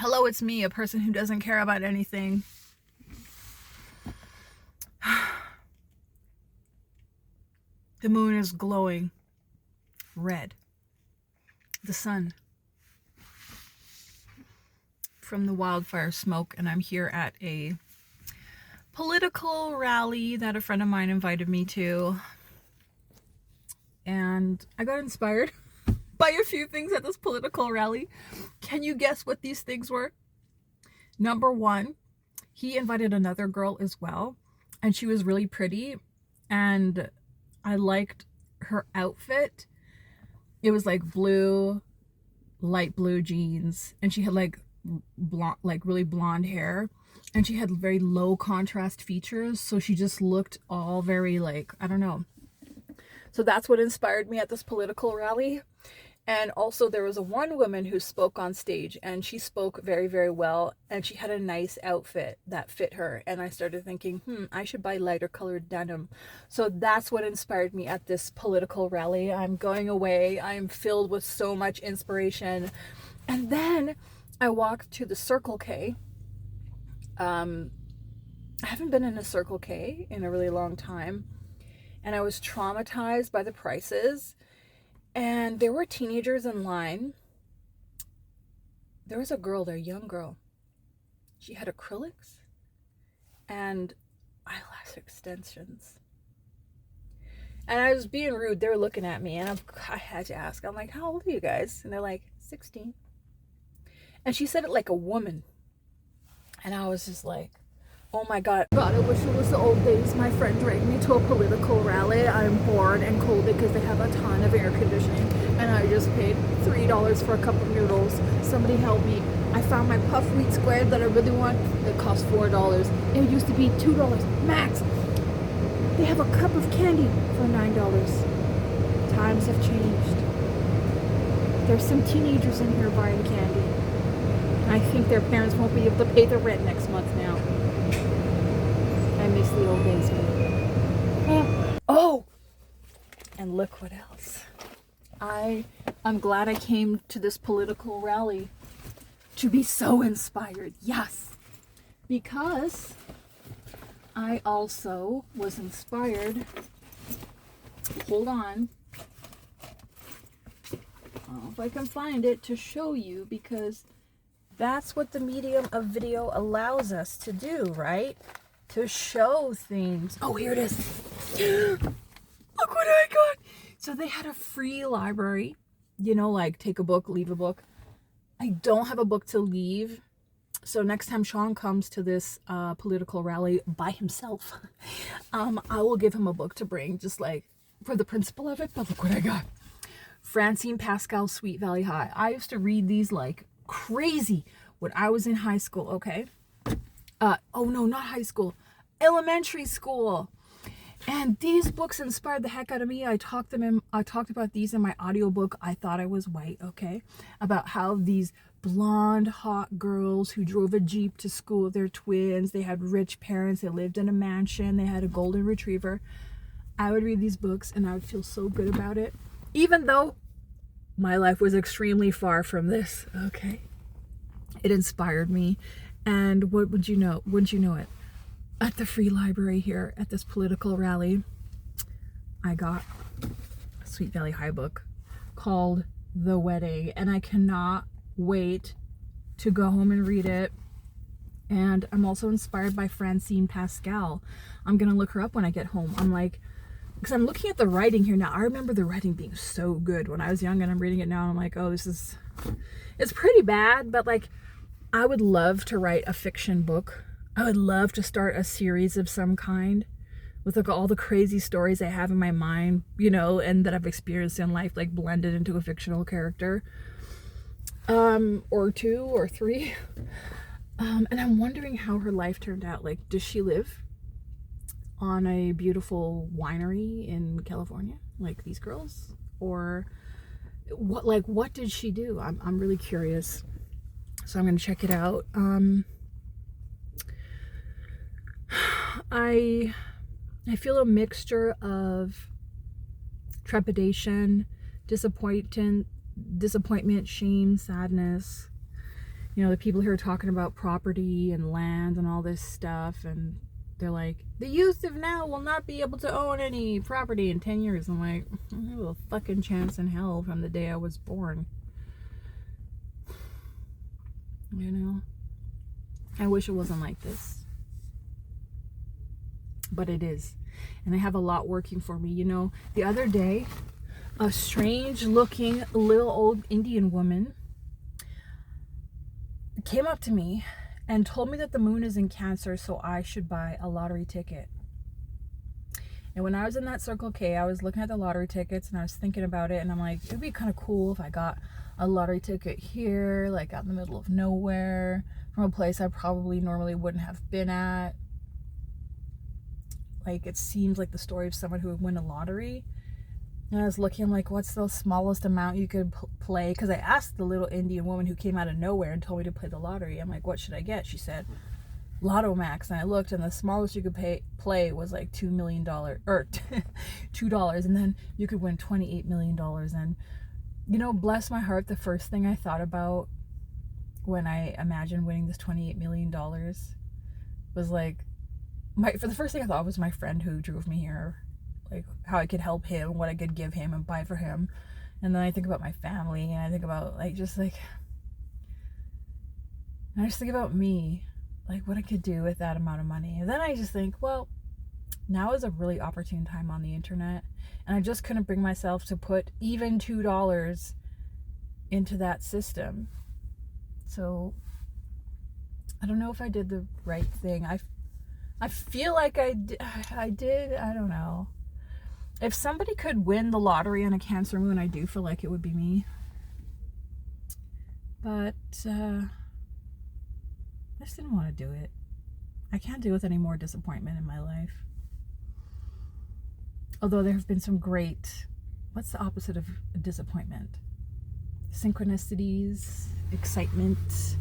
Hello, it's me, a person who doesn't care about anything. The moon is glowing red. The sun from the wildfire smoke, and I'm here at a political rally that a friend of mine invited me to. And I got inspired by a few things at this political rally. Can you guess what these things were? Number one, he invited another girl as well, and she was really pretty, and I liked her outfit. It was like blue, light blue jeans, and she had like blonde, like really blonde hair, and she had very low contrast features, so she just looked all very like, I don't know. So that's what inspired me at this political rally. And also there was one woman who spoke on stage, and she spoke very, very well, and she had a nice outfit that fit her. And I started thinking, I should buy lighter colored denim. So that's what inspired me at this political rally. I'm going away. I'm filled with so much inspiration. And then I walked to the Circle K. I haven't been in a Circle K in a really long time, and I was traumatized by the prices. And there were teenagers in line. There was a girl there, young girl. She had acrylics and eyelash extensions. And I was being rude. They were looking at me, and I had to ask. I'm like, how old are you guys? And they're like, 16. And she said it like a woman. And I was just like, oh my God, I wish it was the old days. My friend dragged me to a political rally. I'm bored and cold because they have a ton of air conditioning, and I just paid $3 for a cup of noodles. Somebody help me. I found my puff wheat square that I really want. It cost $4. It used to be $2 max. They have a cup of candy for $9. Times have changed. There's some teenagers in here buying candy. I think their parents won't be able to pay the rent next month now. I miss the old days, man. Oh, and look what else. I'm glad I came to this political rally to be so inspired. Yes, because I also was inspired. Hold on. If I can find it to show you, because that's what the medium of video allows us to do, right? To show things. Oh, here it is. Look what I got. So they had a free library, like take a book, leave a book. I don't have a book to leave. So next time Sean comes to this political rally by himself, I will give him a book to bring, just like for the principle of it. But look what I got. Francine Pascal's Sweet Valley High. I used to read these like crazy when I was in high school, okay? Oh no, not high school, elementary school. And these books inspired the heck out of me. I talked about these in my audiobook, I Thought I Was White, okay? About how these blonde, hot girls who drove a Jeep to school with their twins, they had rich parents, they lived in a mansion, they had a golden retriever. I would read these books and I would feel so good about it, even though my life was extremely far from this, okay? It inspired me. And what would you know? Wouldn't you know it? At the free library here at this political rally, I got a Sweet Valley High book called The Wedding, and I cannot wait to go home and read it. And I'm also inspired by Francine Pascal. I'm gonna look her up when I get home. Because I'm looking at the writing here now. I remember the writing being so good when I was young, and I'm reading it now and I'm like, oh, it's pretty bad, but like, I would love to write a fiction book. I would love to start a series of some kind with like all the crazy stories I have in my mind, and that I've experienced in life, like blended into a fictional character, or 2 or 3. And I'm wondering how her life turned out. Like, does she live on a beautiful winery in California, like these girls, or what did she do? I'm really curious. So I'm going to check it out. I feel a mixture of trepidation, disappointment, shame, sadness. the people who are talking about property and land and all this stuff, and they're like, the youth of now will not be able to own any property in 10 years. I'm like, I have a fucking chance in hell from the day I was born. I wish it wasn't like this. But it is. And I have a lot working for me. The other day, a strange looking little old Indian woman came up to me and told me that the moon is in Cancer, so I should buy a lottery ticket. And when I was in that Circle K, I was looking at the lottery tickets and I was thinking about it, and I'm like, it'd be kind of cool if I got a lottery ticket here, like out in the middle of nowhere, from a place I probably normally wouldn't have been at. Like, it seems like the story of someone who would win a lottery. And I was looking, I'm like, what's the smallest amount you could play? Because I asked the little Indian woman who came out of nowhere and told me to play the lottery. I'm like, what should I get? She said, Lotto Max. And I looked, and the smallest you could play was like $2 million, or $2. And then you could win $28 million. And, bless my heart, the first thing I thought about when I imagined winning this $28 million was like, for the first thing I thought was my friend who drove me here. Like, how I could help him, what I could give him and buy for him. And then I think about my family, and I think about, I just think about me, like what I could do with that amount of money. And then I just think, well, now is a really opportune time on the internet, and I just couldn't bring myself to put even $2 into that system. So I don't know if I did the right thing. I feel like I did. I don't know. If somebody could win the lottery on a Cancer moon, I do feel like it would be me. But I just didn't want to do it. I can't deal with any more disappointment in my life. Although there have been some great, what's the opposite of disappointment? Synchronicities, excitement.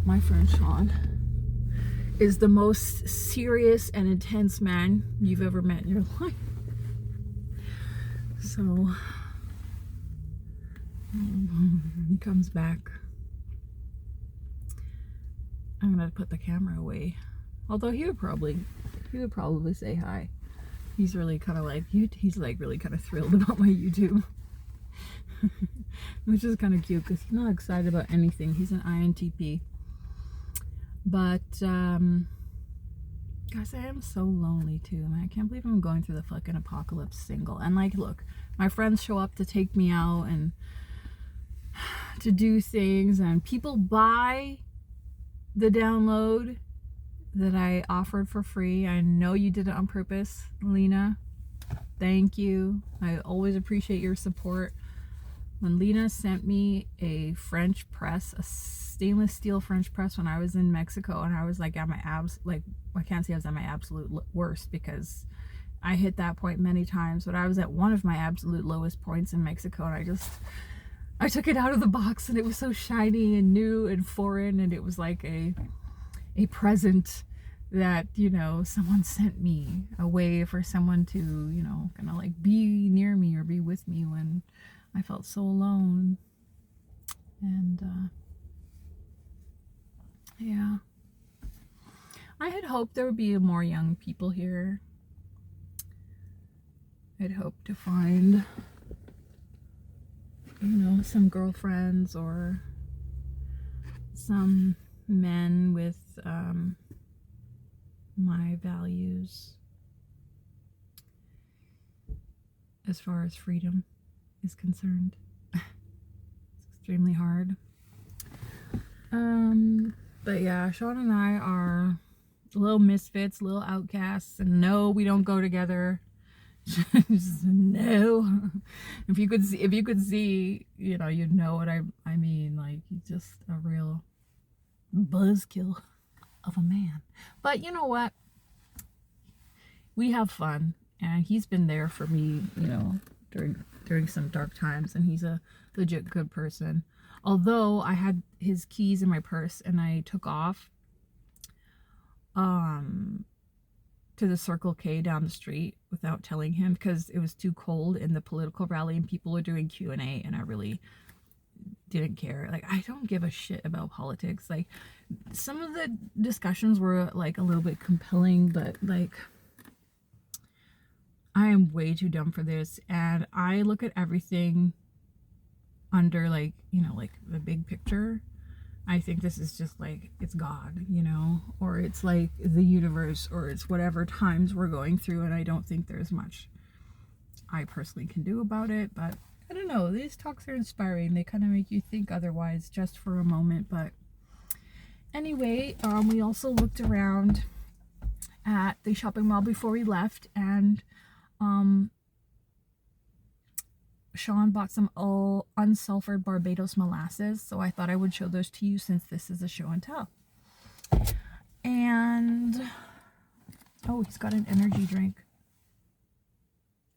My friend Sean is the most serious and intense man you've ever met in your life. So he comes back. I'm gonna put the camera away. Although he would probably say hi. He's really kind of like, he's like really kind of thrilled about my YouTube. Which is kind of cute because he's not excited about anything. He's an INTP. But, guys, I am so lonely too, man. I can't believe I'm going through the fucking apocalypse single. And like, look, my friends show up to take me out and to do things, and people buy the download that I offered for free. I know you did it on purpose, Lena. Thank you. I always appreciate your support. When Lena sent me a French press, a stainless steel French press when I was in Mexico, and I was like at my I can't say I was at my absolute worst because I hit that point many times, but I was at one of my absolute lowest points in Mexico, and I took it out of the box, and it was so shiny and new and foreign, and it was like a present that, someone sent me, a way for someone to, kind of like be near me or be with me when I felt so alone. And yeah, I had hoped there would be more young people here. I'd hoped to find, some girlfriends or some men with my values as far as freedom is concerned. It's extremely hard. But yeah, Sean and I are little misfits, little outcasts, and no, we don't go together. No. If you could see, you'd know what I mean. Like, he's just a real buzzkill of a man. But you know what? We have fun, and he's been there for me, during some dark times, and he's a legit good person. Although I had his keys in my purse and I took off to the Circle K down the street without telling him because it was too cold in the political rally and people were doing Q&A, and I really didn't care. Like, I don't give a shit about politics. Like, some of the discussions were like a little bit compelling, but like, I am way too dumb for this. And I look at everything under, like, you know, like the big picture. I think this is just like, it's God, you know, or it's like the universe, or it's whatever times we're going through. And I don't think there's much I personally can do about it, but I don't know. These talks are inspiring. They kind of make you think otherwise just for a moment. But anyway, we also looked around at the shopping mall before we left, and Sean bought some unsulfured Barbados molasses, so I thought I would show those to you since this is a show and tell. And oh, he's got an energy drink.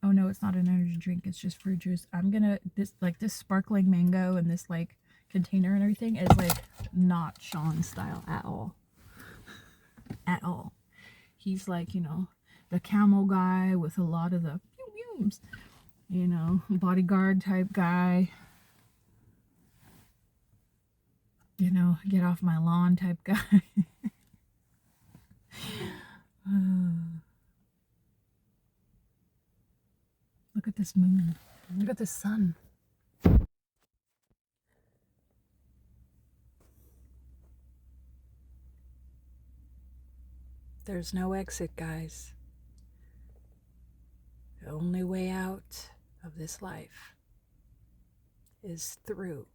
Oh no, it's not an energy drink, it's just fruit juice. I'm gonna, this sparkling mango and this like container and everything is like not Sean's style at all. At all. He's like, you know, the camel guy with a lot of the pew-pews, you know, bodyguard type guy. You know, get off my lawn type guy. Look at this moon. Look at the sun. There's no exit, guys. The only way out of this life is through.